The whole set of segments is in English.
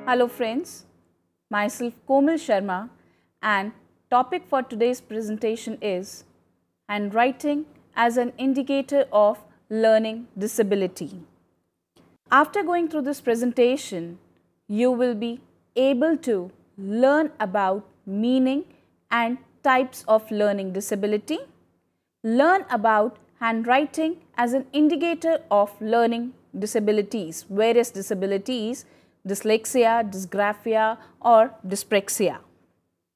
Hello friends, myself Komal Sharma and topic for today's presentation is handwriting as an indicator of learning disability. After going through this presentation, you will be able to learn about meaning and types of learning disability, learn about handwriting as an indicator of learning disabilities, various disabilities, dyslexia, dysgraphia or dyspraxia.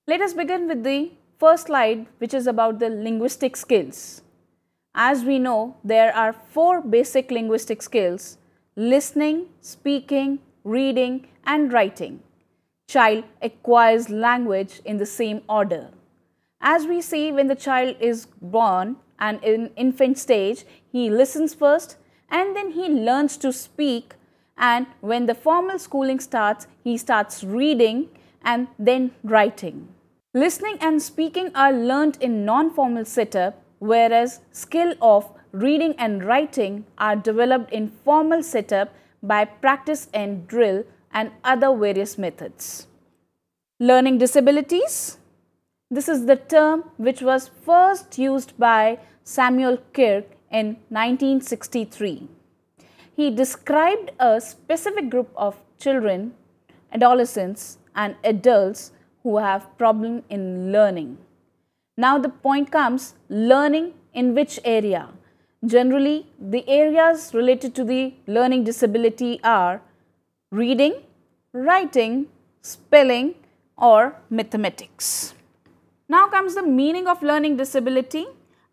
Let us begin with the first slide, which is about the linguistic skills. As we know, there are 4 basic linguistic skills: listening, speaking, reading and writing. Child acquires language in the same order. As we see, when the child is born and in infant stage, he listens first and then he learns to speak, and when the formal schooling starts, he starts reading and then writing. Listening and speaking are learnt in non-formal setup, whereas skill of reading and writing are developed in formal setup by practice and drill and other various methods. Learning disabilities. This is the term which was first used by Samuel Kirk in 1963. He described a specific group of children, adolescents and adults who have problem in learning. Now the point comes, learning in which area? Generally, the areas related to the learning disability are reading, writing, spelling or mathematics. Now comes the meaning of learning disability.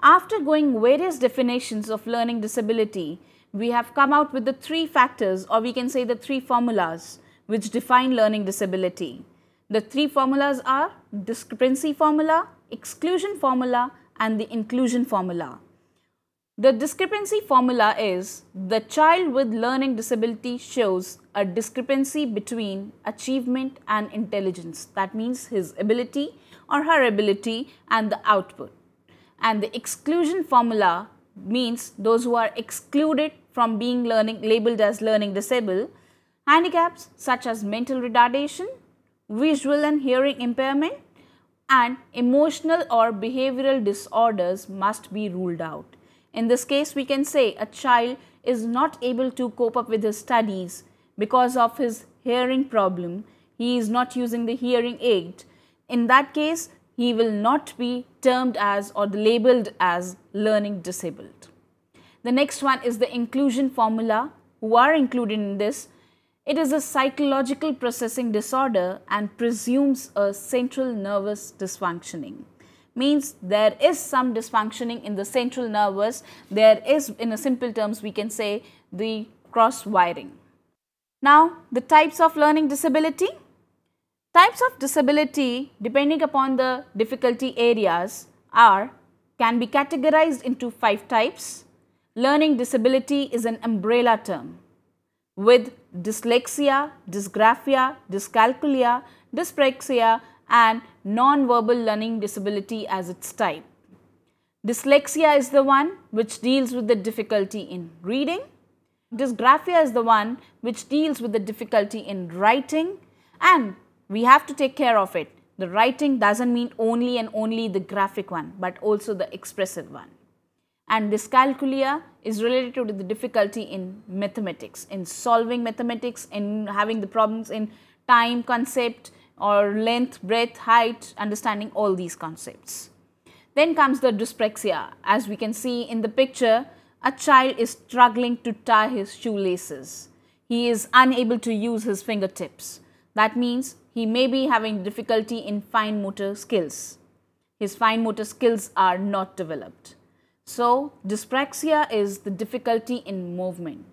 After going various definitions of learning disability, we have come out with the 3 factors, or we can say the 3 formulas which define learning disability. The 3 formulas are discrepancy formula, exclusion formula and the inclusion formula. The discrepancy formula is the child with learning disability shows a discrepancy between achievement and intelligence. That means his ability or her ability and the output. And the exclusion formula means those who are excluded from being labeled as learning disabled. Handicaps such as mental retardation, visual and hearing impairment and emotional or behavioral disorders must be ruled out. In this case, we can say a child is not able to cope up with his studies because of his hearing problem. He is not using the hearing aid. In that case, he will not be termed as or labeled as learning disabled. The next one is the inclusion formula. Who are included in this? It is a psychological processing disorder and presumes a central nervous dysfunctioning. Means there is some dysfunctioning in the central nervous. There is, in a simple terms, we can say the cross wiring. Now, the types of learning disability. Types of disability, depending upon the difficulty areas, can be categorized into 5 types. Learning disability is an umbrella term with dyslexia, dysgraphia, dyscalculia, dyspraxia and non-verbal learning disability as its type. Dyslexia is the one which deals with the difficulty in reading. Dysgraphia is the one which deals with the difficulty in writing, and we have to take care of it. The writing doesn't mean only and only the graphic one, but also the expressive one. And dyscalculia is related to the difficulty in mathematics, in solving mathematics, in having the problems in time concept or length, breadth, height, understanding all these concepts. Then comes the dyspraxia. As we can see in the picture, a child is struggling to tie his shoelaces. He is unable to use his fingertips. That means he may be having difficulty in fine motor skills. His fine motor skills are not developed. So, dyspraxia is the difficulty in movement.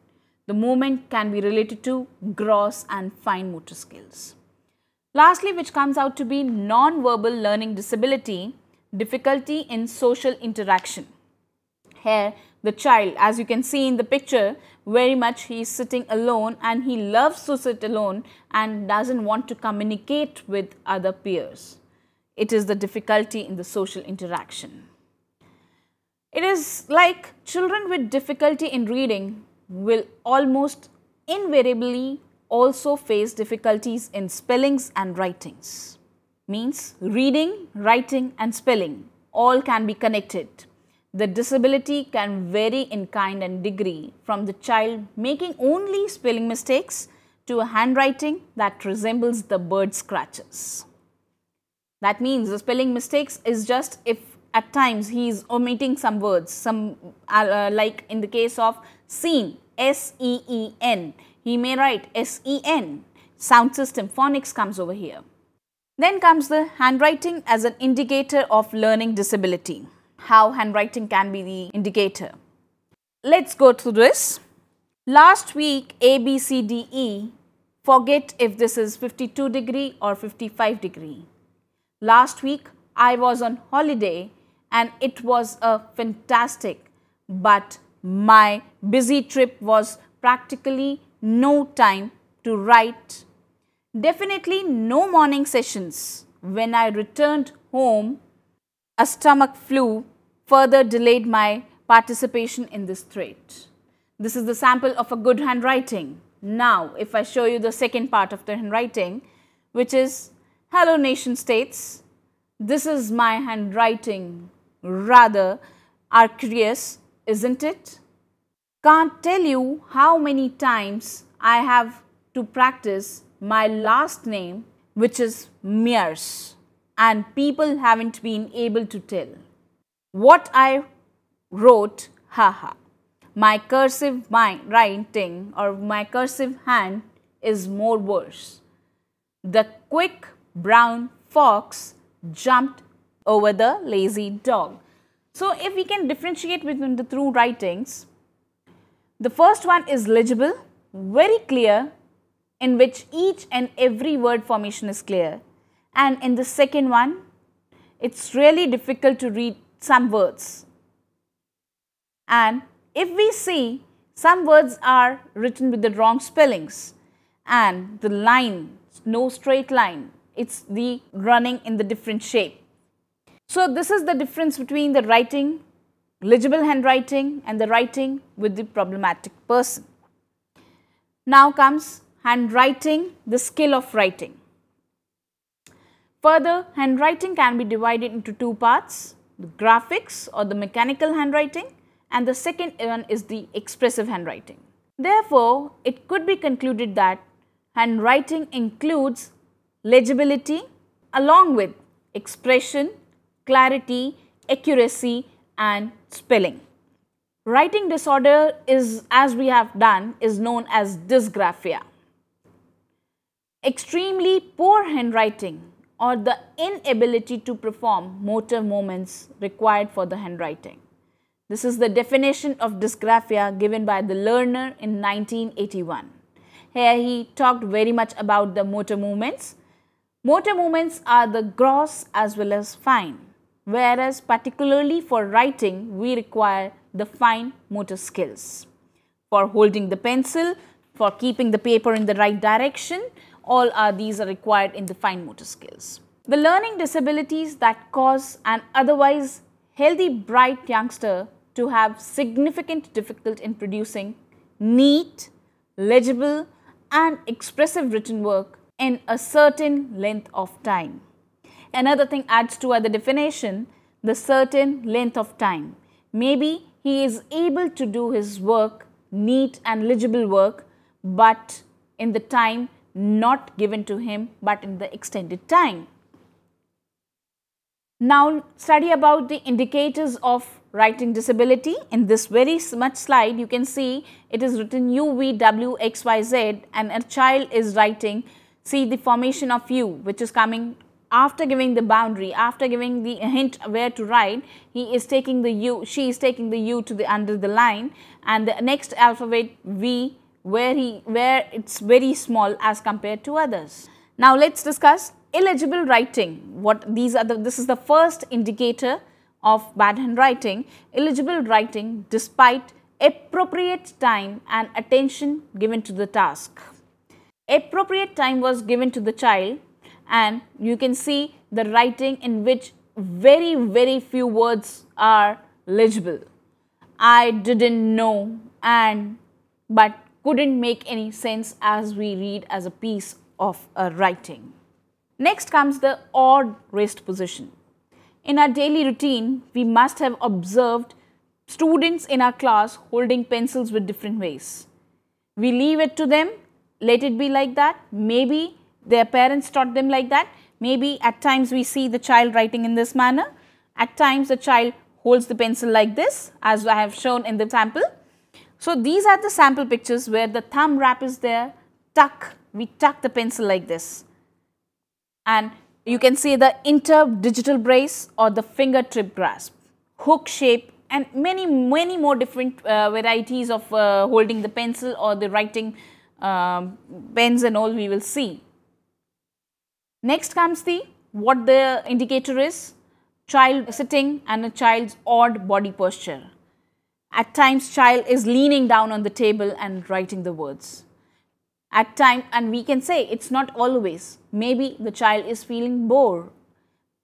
The movement can be related to gross and fine motor skills. Lastly, which comes out to be non-verbal learning disability, difficulty in social interaction. Here, the child, as you can see in the picture, very much he is sitting alone and he loves to sit alone and doesn't want to communicate with other peers. It is the difficulty in the social interaction. It is like children with difficulty in reading will almost invariably also face difficulties in spellings and writings. Means reading, writing and spelling all can be connected. The disability can vary in kind and degree from the child making only spelling mistakes to a handwriting that resembles the bird scratches. That means the spelling mistakes is just if at times he is omitting some words, like in the case of seen, S-E-E-N, he may write S-E-N, sound system, phonics comes over here. Then comes the handwriting as an indicator of learning disability. How handwriting can be the indicator. Let's go through this. Last week A, B, C, D, E, forget if this is 52 degree or 55 degree. Last week I was on holiday and it was a fantastic, but my busy trip was practically no time to write. Definitely no morning sessions. When I returned home, a stomach flu further delayed my participation in this thread. This is the sample of a good handwriting. Now, if I show you the second part of the handwriting, which is hello nation states, this is my handwriting, rather arduous, isn't it? Can't tell you how many times I have to practice my last name, which is Mears, and people haven't been able to tell. What I wrote, haha. My cursive writing or my cursive hand is more worse. The quick brown fox jumped over the lazy dog. So, if we can differentiate between the two writings, the first one is legible, very clear, in which each and every word formation is clear, and in the second one, it's really difficult to read some words. And if we see, some words are written with the wrong spellings and the line, no straight line, it's the running in the different shape. So, this is the difference between the writing, legible handwriting and the writing with the problematic person. Now comes handwriting, the skill of writing. Further, handwriting can be divided into two parts, the graphics or the mechanical handwriting, and the second one is the expressive handwriting. Therefore, it could be concluded that handwriting includes legibility along with expression, clarity, accuracy and spelling. Writing disorder is, as we have done, is known as dysgraphia. Extremely poor handwriting or the inability to perform motor movements required for the handwriting. This is the definition of dysgraphia given by the Lerner in 1981. Here he talked very much about the motor movements. Motor movements are the gross as well as fine, whereas particularly for writing we require the fine motor skills. For holding the pencil, for keeping the paper in the right direction, all these are required in the fine motor skills. The learning disabilities that cause an otherwise healthy, bright youngster to have significant difficulty in producing neat, legible and expressive written work in a certain length of time. Another thing adds to the definition, the certain length of time. Maybe he is able to do his work, neat and legible work, but in the time not given to him, but in the extended time. Now, study about the indicators of writing disability. In this very much slide, you can see it is written U, V, W, X, Y, Z, and a child is writing, see the formation of U, which is coming after giving the boundary, after giving the hint where to write, he is taking the U, she is taking the U to the under the line, and the next alphabet V, where it's very small as compared to others. Now let's discuss illegible writing. This is the first indicator of bad handwriting. Illegible writing despite appropriate time and attention given to the task. Appropriate time was given to the child, and you can see the writing in which very few words are legible. I didn't know, and, but couldn't make any sense as we read as a piece of writing. Next comes the odd rest position. In our daily routine, we must have observed students in our class holding pencils with different ways. We leave it to them, let it be like that. Maybe their parents taught them like that. Maybe at times we see the child writing in this manner. At times the child holds the pencil like this, as I have shown in the sample. So these are the sample pictures where the thumb wrap is there, we tuck the pencil like this. And you can see the interdigital brace or the fingertip grasp, hook shape, and many more different varieties of holding the pencil or the writing pens and all we will see. Next comes what the indicator is, child sitting and a child's odd body posture. At times child is leaning down on the table and writing the words. At times, and we can say it's not always, maybe the child is feeling bored,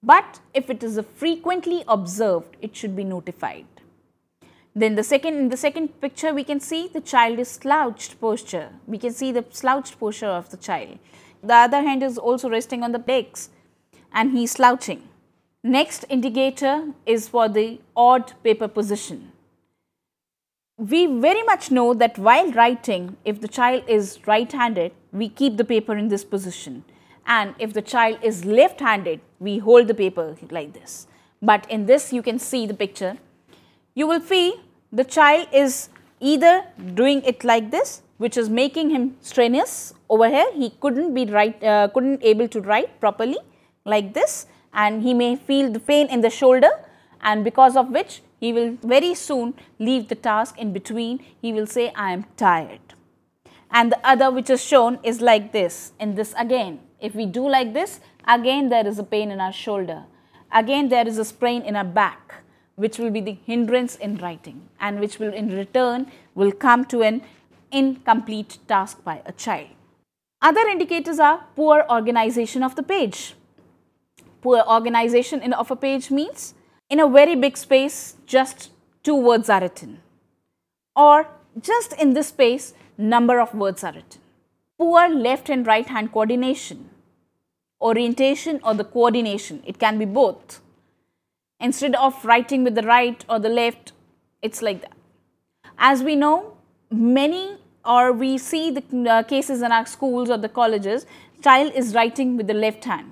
but if it is frequently observed, it should be notified. Then in the second picture we can see the child is slouched posture. We can see the slouched posture of the child. The other hand is also resting on the desk and he is slouching. Next indicator is for the odd paper position. We very much know that while writing, if the child is right-handed, we keep the paper in this position, and if the child is left-handed, we hold the paper like this. But in this you can see the picture, you will see the child is either doing it like this, which is making him strenuous over here, he couldn't able to write properly like this, and he may feel the pain in the shoulder, and because of which he will very soon leave the task in between. He will say, I am tired. And the other which is shown is like this. In this again, if we do like this, again there is a pain in our shoulder. Again there is a sprain in our back, which will be the hindrance in writing and which will in return will come to an incomplete task by a child. Other indicators are poor organization of the page. Poor organization of a page means in a very big space, just 2 words are written, or just in this space, number of words are written. Poor left and right hand coordination, orientation or the coordination, it can be both. Instead of writing with the right or the left, it's like that. As we know, we see the cases in our schools or the colleges, child is writing with the left hand.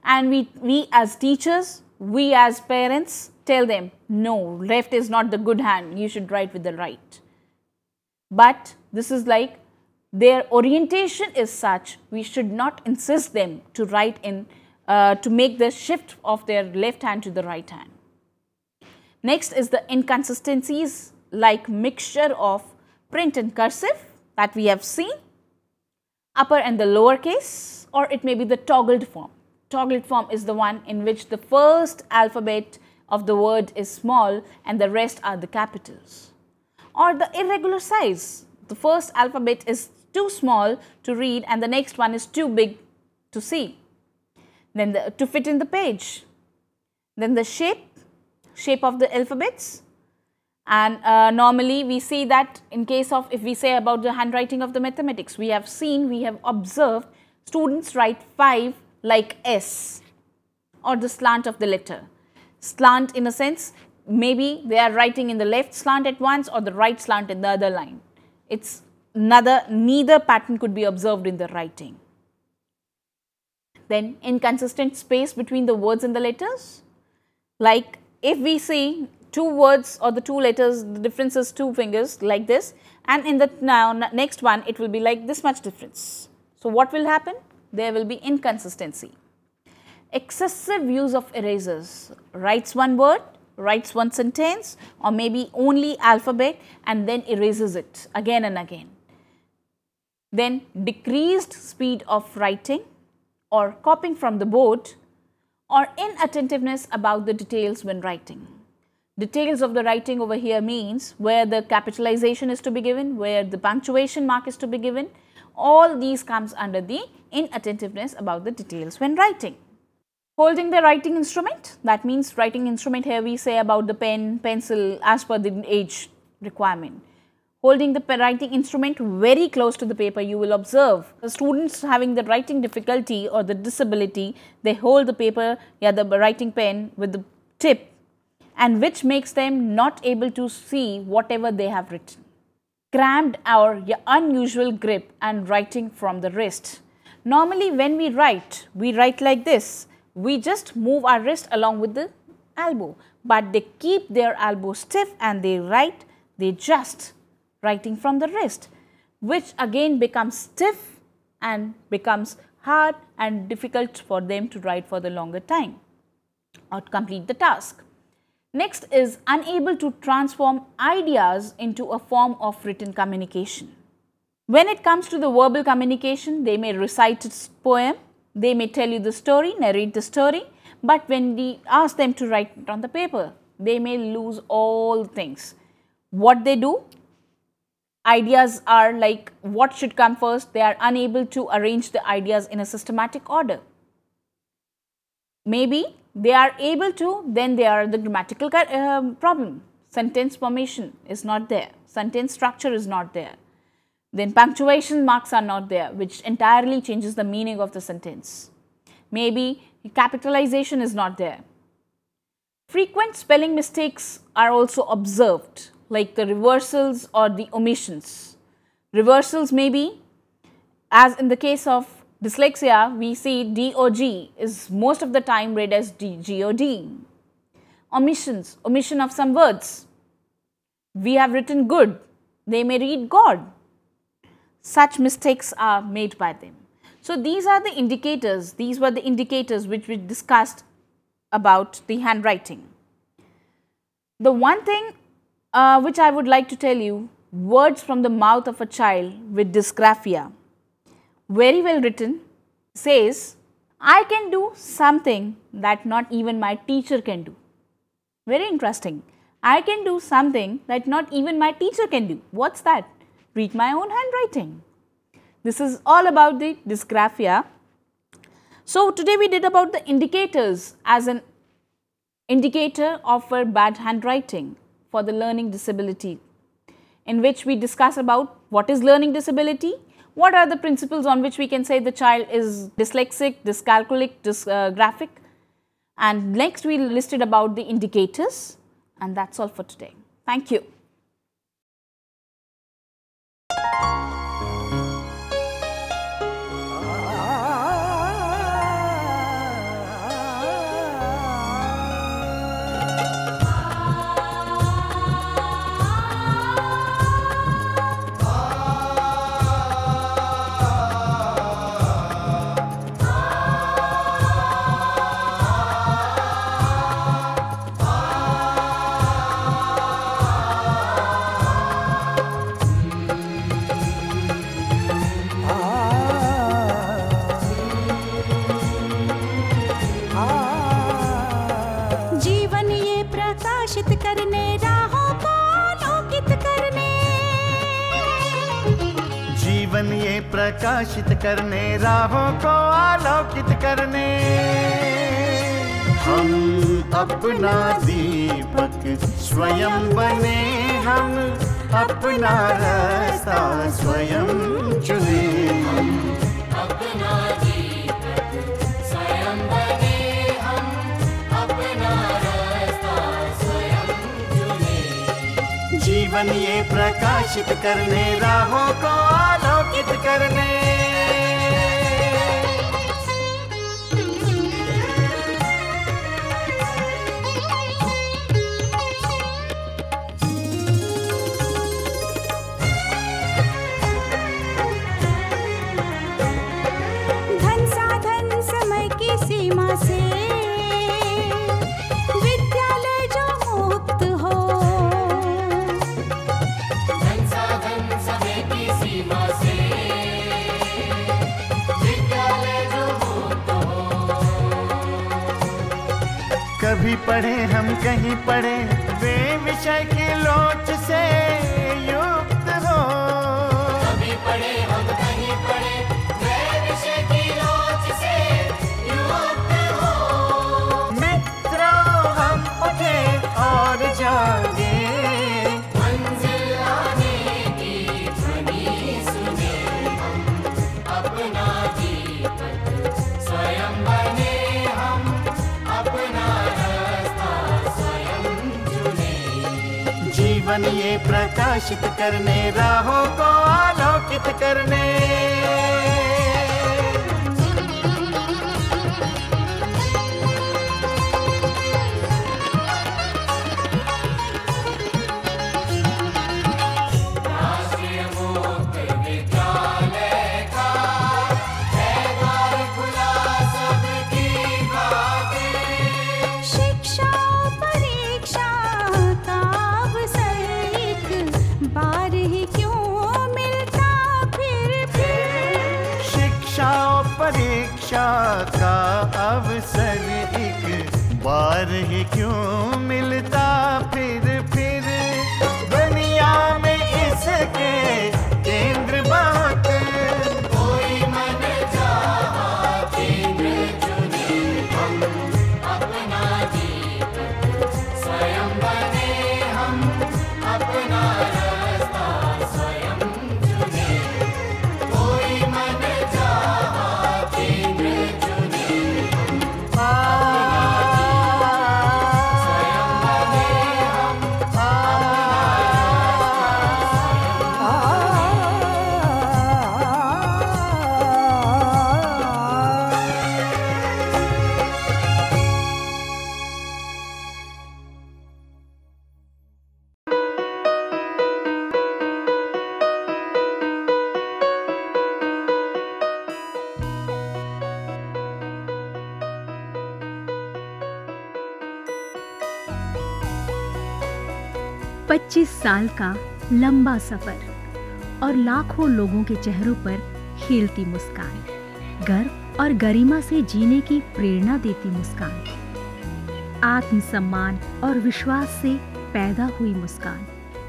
And we as teachers, we as parents tell them, no, left is not the good hand, you should write with the right. But this is like their orientation is such, we should not insist them to write to make the shift of their left hand to the right hand. Next is the inconsistencies like mixture of print and cursive that we have seen, upper and the lower case, or it may be the toggled form. Toggled form is the one in which the first alphabet of the word is small and the rest are the capitals. Or the irregular size, the first alphabet is too small to read and the next one is too big to see. Then to fit in the page. Then the shape of the alphabets, and normally we see that in case of, if we say about the handwriting of the mathematics, we have observed students write 5 like S or the slant of the letter. Slant in a sense, maybe they are writing in the left slant at once or the right slant in the other line. It's neither pattern could be observed in the writing. Then inconsistent space between the words and the letters. Like if we see 2 words or the 2 letters, the difference is 2 fingers like this, and in the next one it will be like this much difference. So what will happen? There will be inconsistency. Excessive use of erasers, writes one word, writes one sentence, or maybe only alphabet and then erases it again and again. Then decreased speed of writing or copying from the board, or inattentiveness about the details when writing. Details of the writing over here means where the capitalization is to be given, where the punctuation mark is to be given. All these comes under the inattentiveness about the details when writing. Holding the writing instrument, that means writing instrument, here we say about the pen, pencil as per the age requirement. holding the writing instrument very close to the paper. You will observe the students having the writing difficulty or the disability, they hold the paper, the writing pen with the tip, and which makes them not able to see whatever they have written. Cramped or unusual grip and writing from the wrist. Normally when we write like this. We just move our wrist along with the elbow, but they keep their elbow stiff and they write, they just writing from the wrist, which again becomes stiff and becomes hard and difficult for them to write for the longer time or complete the task. Next is unable to transform ideas into a form of written communication. When it comes to the verbal communication, they may recite a poem, they may tell you the story, narrate the story, but when we ask them to write it on the paper, they may lose all things. What they do? Ideas are like what should come first, they are unable to arrange the ideas in a systematic order. Maybe they are able to, then they are the grammatical problem. Sentence formation is not there, sentence structure is not there. Then punctuation marks are not there, which entirely changes the meaning of the sentence. Maybe capitalization is not there. Frequent spelling mistakes are also observed, like the reversals or the omissions. Reversals may be, as in the case of dyslexia, we see DOG is most of the time read as GOD. Omissions, omission of some words. We have written good, they may read God. Such mistakes are made by them. So these are the indicators, these were the indicators which we discussed about the handwriting. The one thing which I would like to tell you, words from the mouth of a child with dysgraphia, very well written, says, I can do something that not even my teacher can do. Very interesting. I can do something that not even my teacher can do. What's that? Read my own handwriting. This is all about the dysgraphia. So today we did about the indicators as an indicator of a bad handwriting for the learning disability, in which we discuss about what is learning disability, what are the principles on which we can say the child is dyslexic, dyscalculic, dysgraphic, and next we listed about the indicators, and that's all for today. Thank you. प्रकाशित करने राहों को आलोकित करने हम अपना दीपक स्वयं बने, हम अपना रास्ता स्वयं चुने। हम अपना दीपक स्वयं बने, हम अपना रास्ता स्वयं चुने। जीवन ये प्रकाशित करने राहों को आलोकित करने। धन साधन समय की सीमा से विद्यालय जो मुक्त हो, धन साधन समय की सीमा से विद्यालय जो मुक्त हो। कभी पढ़े हम कहीं पढ़े वे विषय की लोच से युक्त हो। कभी पढ़े हम कहीं पढ़े वे विषय की लोच से युक्त हो। मित्रों हम उठे और जागे, मंजिल आने जीवन ये प्रकाशित करने, राहों को आलोकित करने। परीक्षा का अवसर एक बार ही क्यों मिलता फिर दुनिया में इसके केंद्र बहुत। कोई मन चाहा केंद्र चुने, हम अपना जीवन स्वयं बने, हम अपना रास्ता स्वयं चुने। कोई मन पच्चीस साल का लंबा सफर और लाखों लोगों के चेहरों पर खिलती मुस्कान, गर्व और गरिमा से जीने की प्रेरणा देती मुस्कान, आत्मसम्मान और विश्वास से पैदा हुई मुस्कान।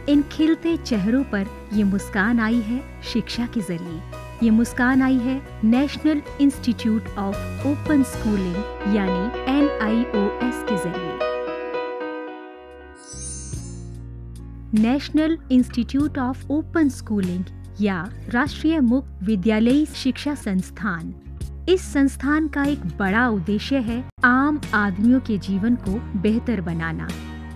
इन खिलते चेहरों पर ये मुस्कान आई है शिक्षा के जरिए। ये मुस्कान आई है national institute of open schooling यानी NIOS के जरिए। National institute of open schooling या राष्ट्रीय मुक्त विद्यालयी शिक्षा संस्थान, इस संस्थान का एक बड़ा उद्देश्य है आम आदमियों के जीवन को बेहतर बनाना।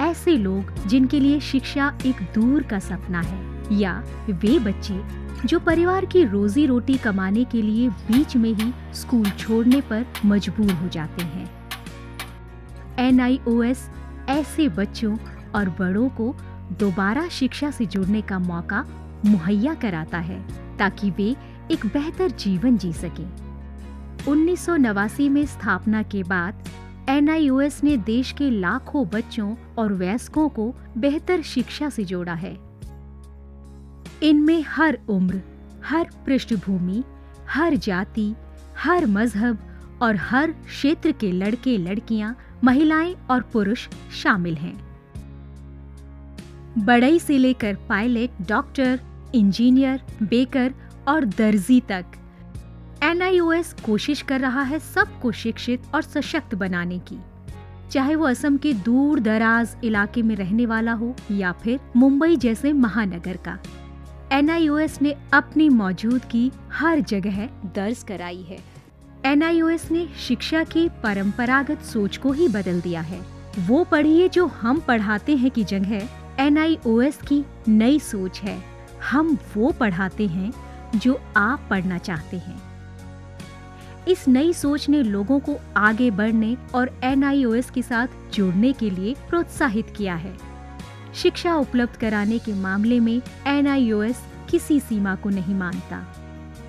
ऐसे लोग जिनके लिए शिक्षा एक दूर का सपना है या वे बच्चे जो परिवार की रोजी रोटी कमाने के लिए बीच में ही स्कूल छोड़ने पर मजबूर हो जाते हैं। NIOS ऐसे बच्चों और बड़ों को दोबारा शिक्षा से जुड़ने का मौका मुहैया कराता है ताकि वे एक बेहतर जीवन जी सकें। 1989 में स्थापना के बाद NIOS ने देश के लाखों बच्चों और वयस्कों को बेहतर शिक्षा से जोड़ा है। इनमें हर उम्र, हर पृष्ठभूमि, हर जाति, हर मजहब और हर क्षेत्र के लड़के लड़कियां, महिलाएं और पुरुष शामिल हैं। बढ़ई से लेकर पायलट, डॉक्टर, इंजीनियर, बेकर और दर्जी तक NIOS कोशिश कर रहा है सबको शिक्षित और सशक्त बनाने की, चाहे वो असम के दूर दराज इलाके में रहने वाला हो या फिर मुंबई जैसे महानगर का। NIOS ने अपनी मौजूदगी हर जगह दर्ज कराई है। NIOS ने शिक्षा की परंपरागत सोच को ही बदल दिया है। वो पढ़िए जो हम पढ़ाते हैं की जगह NIOS की नई सोच है, हम वो पढ़ाते हैं जो आप पढ़ना चाहते हैं। इस नई सोच ने लोगों को आगे बढ़ने और NIOS के साथ जुड़ने के लिए प्रोत्साहित किया है। शिक्षा उपलब्ध कराने के मामले में NIOS किसी सीमा को नहीं मानता,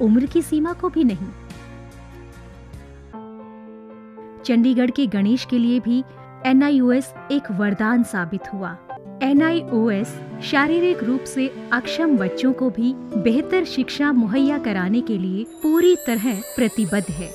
उम्र की सीमा को भी नहीं। चंडीगढ़ के गणेश के लिए भी NIOS एक वरदान साबित हुआ। NIOS शारीरिक रूप से अक्षम बच्चों को भी बेहतर शिक्षा मुहैया कराने के लिए पूरी तरह प्रतिबद्ध है।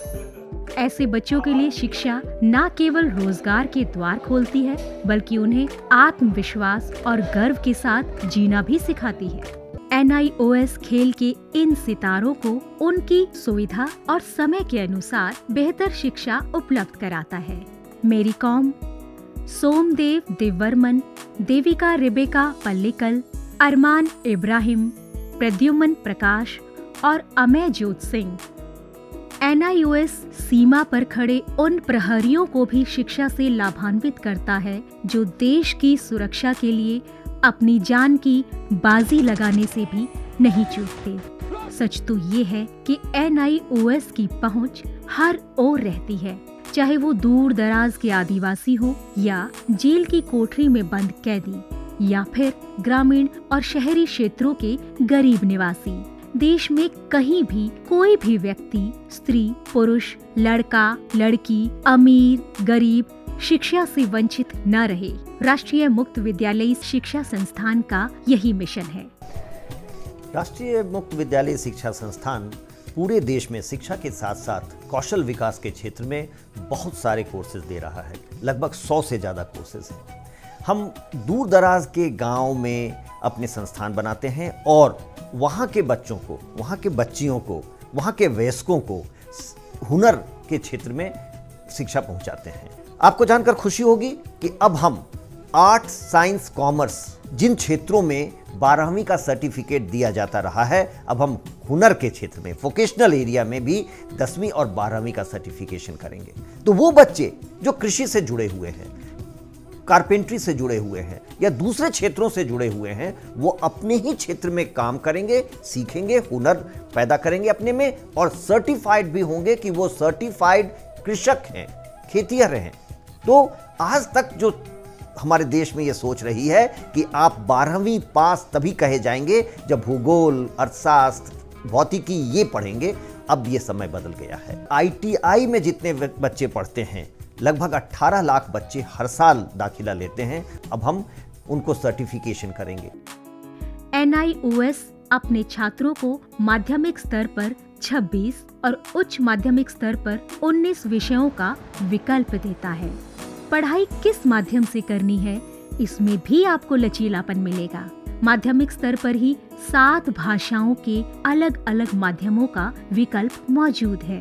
ऐसे बच्चों के लिए शिक्षा न केवल रोजगार के द्वार खोलती है, बल्कि उन्हें आत्मविश्वास और गर्व के साथ जीना भी सिखाती है। NIOS खेल के इन सितारों को उनकी सुविधा और समय के अनुसार बेहतर शिक्षा उपलब्ध कराता है। मेरी कॉम, सोमदेव देववर्मन, देविका रेबेका पल्लिकल, अरमान इब्राहिम, प्रद्युमन प्रकाश और अमय जोत सिंह, NIOS सीमा पर खड़े उन प्रहरियों को भी शिक्षा से लाभान्वित करता है जो देश की सुरक्षा के लिए अपनी जान की बाजी लगाने से भी नहीं चूकते। सच तो ये है कि NIOS की पहुंच हर ओर रहती है, चाहे वो दूर दराज के आदिवासी हो या जेल की कोठरी में बंद कैदी या फिर ग्रामीण और शहरी क्षेत्रों के गरीब निवासी। देश में कहीं भी कोई भी व्यक्ति, स्त्री, पुरुष, लड़का, लड़की, अमीर, गरीब शिक्षा से वंचित न रहे। राष्ट्रीय मुक्त विद्यालयी शिक्षा संस्थान का यही मिशन है। राष्ट्रीय मुक्त विद्यालय शिक्षा संस्थान पूरे देश में शिक्षा के साथ साथ कौशल विकास के क्षेत्र में बहुत सारे कोर्सेज दे रहा है। लगभग 100 से ज़्यादा कोर्सेज हैं। हम दूर दराज के गांव में अपने संस्थान बनाते हैं और वहाँ के बच्चों को, वहाँ के बच्चियों को, वहाँ के वयस्कों को हुनर के क्षेत्र में शिक्षा पहुँचाते हैं। आपको जानकर खुशी होगी कि अब हम आर्ट, साइंस, कॉमर्स जिन क्षेत्रों में 12वीं का सर्टिफिकेट दिया जाता रहा है, अब हम हुनर के क्षेत्र में, वोकेशनल एरिया में भी 10वीं और 12वीं का सर्टिफिकेशन करेंगे। तो वो बच्चे जो कृषि से जुड़े हुए हैं, कारपेंट्री से जुड़े हुए हैं या दूसरे क्षेत्रों से जुड़े हुए हैं, वो अपने ही क्षेत्र में काम करेंगे, सीखेंगे, हुनर पैदा करेंगे अपने में और सर्टिफाइड भी होंगे कि वो सर्टिफाइड कृषक हैं, खेतिहर हैं। तो आज तक जो हमारे देश में ये सोच रही है कि आप 12वीं पास तभी कहे जाएंगे जब भूगोल, अर्थशास्त्र, भौतिकी ये पढ़ेंगे, अब ये समय बदल गया है। ITI में जितने बच्चे पढ़ते हैं, लगभग 18 लाख बच्चे हर साल दाखिला लेते हैं। अब हम उनको सर्टिफिकेशन करेंगे। NIOS अपने छात्रों को माध्यमिक स्तर पर 26 और उच्च माध्यमिक स्तर पर 19 विषयों का विकल्प देता है। पढ़ाई किस माध्यम से करनी है, इसमें भी आपको लचीलापन मिलेगा। माध्यमिक स्तर पर ही 7 भाषाओं के अलग अलग माध्यमों का विकल्प मौजूद है।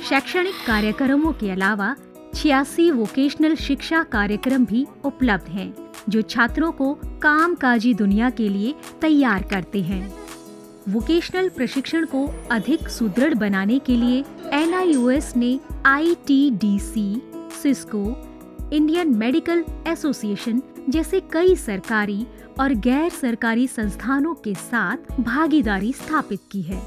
शैक्षणिक कार्यक्रमों के अलावा 86 वोकेशनल शिक्षा कार्यक्रम भी उपलब्ध हैं, जो छात्रों को कामकाजी दुनिया के लिए तैयार करते हैं। वोकेशनल प्रशिक्षण को अधिक सुदृढ़ बनाने के लिए NIOS ने ITDC, Cisco, Indian medical association जैसे कई सरकारी और गैर सरकारी संस्थानों के साथ भागीदारी स्थापित की है।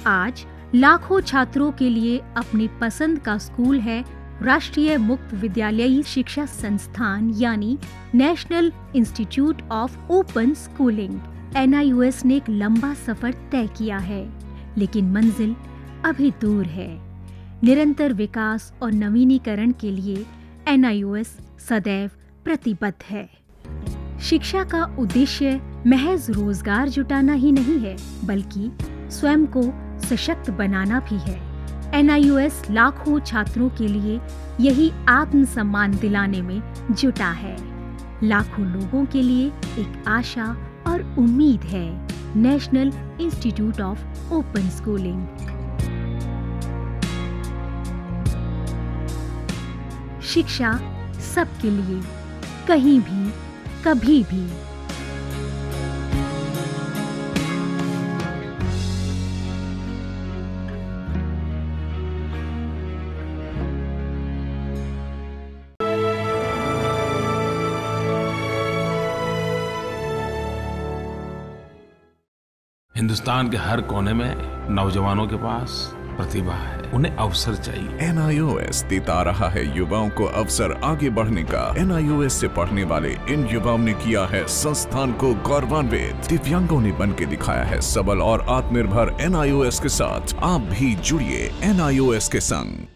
आज लाखों छात्रों के लिए अपनी पसंद का स्कूल है राष्ट्रीय मुक्त विद्यालयी शिक्षा संस्थान यानी national institute of open schooling. NIOS ने एक लंबा सफर तय किया है, लेकिन मंजिल अभी दूर है। निरंतर विकास और नवीनीकरण के लिए NIOS सदैव प्रतिबद्ध है। शिक्षा का उद्देश्य महज रोजगार जुटाना ही नहीं है, बल्कि स्वयं को सशक्त बनाना भी है। NIOS लाखों छात्रों के लिए यही आत्मसम्मान दिलाने में जुटा है। लाखों लोगों के लिए एक आशा और उम्मीद है। National institute of open schooling. शिक्षा सबके लिए, कहीं भी, कभी भी। हिंदुस्तान के हर कोने में नौजवानों के पास प्रतिभा है, उन्हें अवसर चाहिए। NIOS देता रहा है युवाओं को अवसर आगे बढ़ने का। NIOS से पढ़ने वाले इन युवाओं ने किया है संस्थान को गौरवान्वित। दिव्यांगों ने बन के दिखाया है सबल और आत्मनिर्भर। NIOS के साथ आप भी जुड़िए NIOS के संग।